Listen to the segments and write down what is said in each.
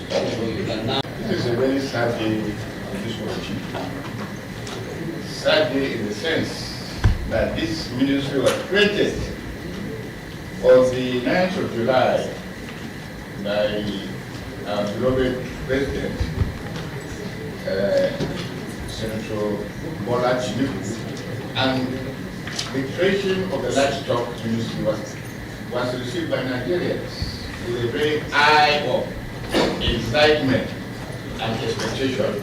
This is a very sad day for this country. Sad day in the sense that this ministry was created on the 9th of July by our beloved President, Senator Bola Tinubu, and the creation of the livestock ministry was received by Nigerians with a very high of excitement and expectation.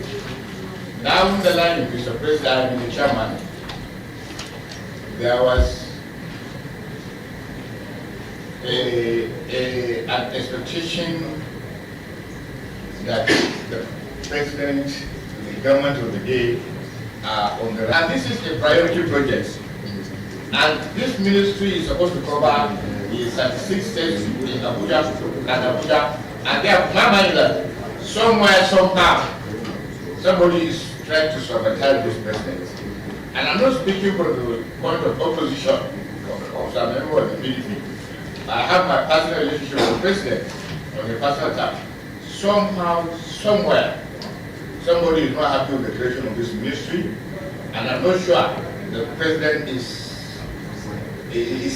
Down the line, Mr. President and the chairman, there was an expectation that the president, the government of the day are on the right. And this is a priority project. And this ministry is supposed to cover the 36 states in Abuja, and they have planned that somewhere, somehow, somebody is trying to sabotage this president. And I'm not speaking from the point of opposition of some member of the Mitv. I have my personal relationship with the president on a personal term. Somehow, somewhere, somebody is not happy with the creation of this ministry, and I'm not sure the president is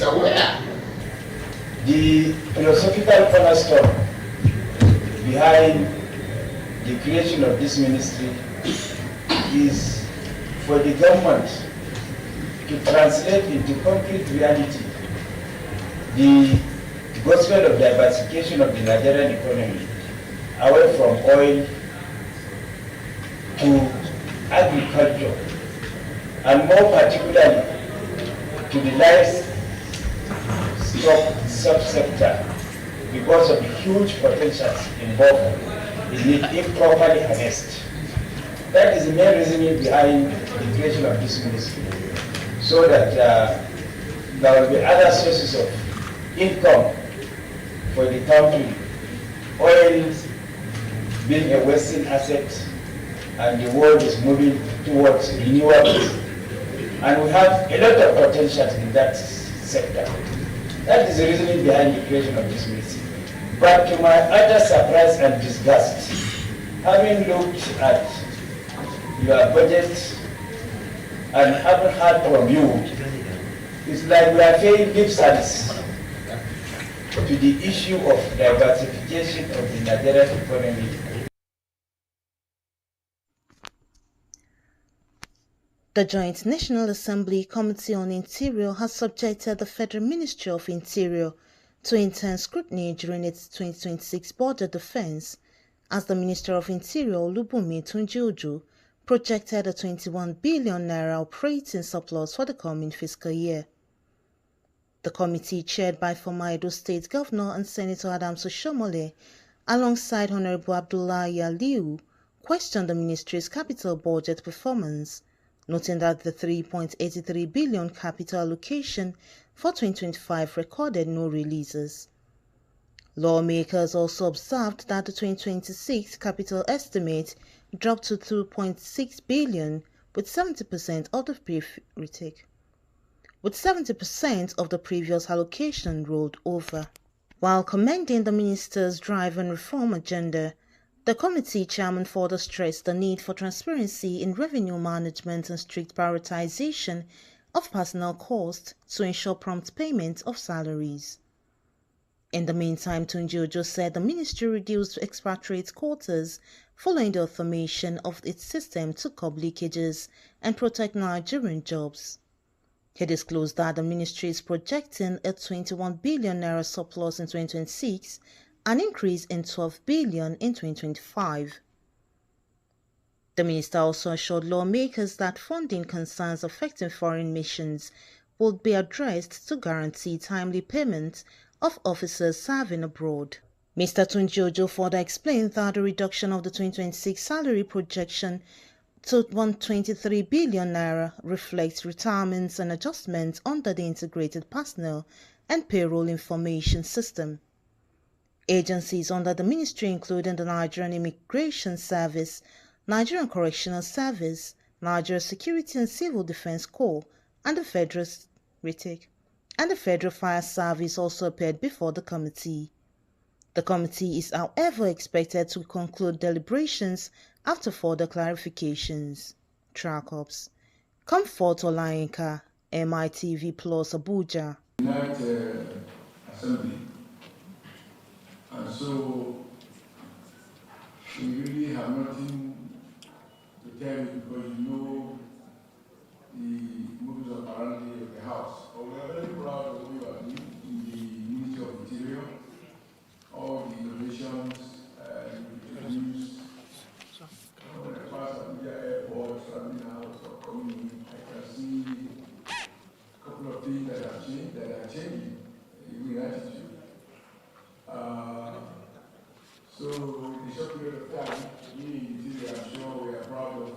aware. The philosophical cornerstone behind the creation of this ministry is for the government to translate into concrete reality the gospel of diversification of the Nigerian economy away from oil to agriculture, and more particularly to the livestock subsector, because of the huge potentials involved in it if properly harnessed. That is the main reasoning behind the creation of this ministry, so that there will be other sources of income for the country. Oil being a Western asset, and the world is moving towards renewables, and we have a lot of potential in that sector. That is the reasoning behind the creation of this ministry. But to my utter surprise and disgust, having looked at your budget and having heard from you, it's like we are paying lip service to the issue of diversification of the Nigerian economy. The Joint National Assembly Committee on Interior has subjected the Federal Ministry of Interior to intense scrutiny during its 2026 border defense, as the Minister of Interior Olubunmi Tunji-Ojo projected a 21 billion naira operating surplus for the coming fiscal year. The committee, chaired by former Edo State Governor and Senator Adams Oshomole, alongside Honorable Abdullahi Aliu, questioned the ministry's capital budget performance, noting that the 3.83 billion capital allocation for 2025 recorded no releases. Lawmakers also observed that the 2026 capital estimate dropped to 2.6 billion, with 70% of the previous allocation rolled over. While commending the minister's drive and reform agenda, the committee chairman further stressed the need for transparency in revenue management and strict prioritization of personnel costs to ensure prompt payment of salaries. In the meantime, Tunji-Ojo said the ministry reduced expatriate quotas following the automation of its system to curb leakages and protect Nigerian jobs. He disclosed that the ministry is projecting a 21 billion naira surplus in 2026, an increase in 12 billion in 2025. The minister also assured lawmakers that funding concerns affecting foreign missions would be addressed to guarantee timely payment of officers serving abroad. Mr. Tunji-Ojo further explained that the reduction of the 2026 salary projection to 123 billion naira reflects retirements and adjustments under the Integrated Personnel and Payroll Information System. Agencies under the ministry, including the Nigerian Immigration Service, Nigerian Correctional Service, Nigeria Security and Civil Defense Corps, and the Federal Fire Service, also appeared before the committee. The committee is however expected to conclude deliberations after further clarifications. Track Ops. Comfort Olayinka, Mitv Plus Abuja. United Assembly, and so we really have nothing to tell you because you know the movies of apparently of the House. But we are very proud of what you are doing in the Ministry of Interior, all the innovations you introduced. When I pass Abuja Airport, traveling out or coming in, I can see a couple of things that have changed, that are changing in attitude. So in a short period of time, we in Mitv, I'm sure we are proud of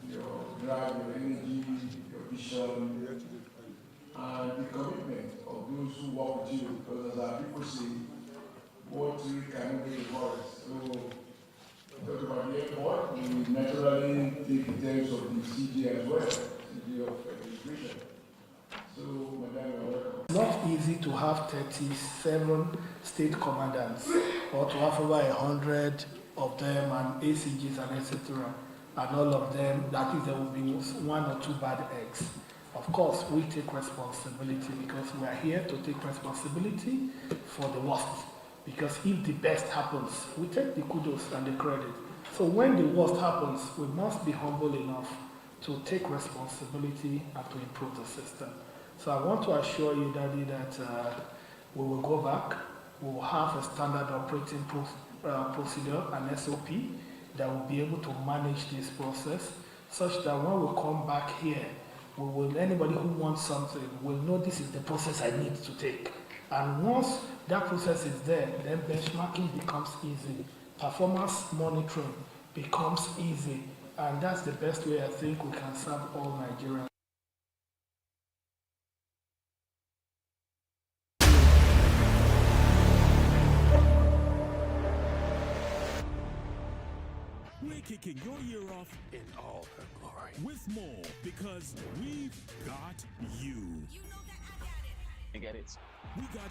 your drive, your energy, your vision, and the commitment of those who work with you. Because as our people say, what we can do is forest. So talk about the airport, we naturally take in terms of the CG as well, CG of administration. So, Madam, you're welcome. It's not easy to have 37 state commandants or to have over 100 of them and ACGs and etc. And all of them, that is, there will be one or two bad eggs. Of course, we take responsibility because we are here to take responsibility for the worst. Because if the best happens, we take the kudos and the credit. So when the worst happens, we must be humble enough to take responsibility and to improve the system. So I want to assure you, Daddy, that we will go back. We will have a standard operating procedure, an SOP, that will be able to manage this process, such that when we come back here, anybody who wants something will know this is the process I need to take. And once that process is there, then benchmarking becomes easy. Performance monitoring becomes easy. And that's the best way I think we can serve all Nigerians. We're kicking your year off in all her glory with more because we've got you. You know that I got it. We got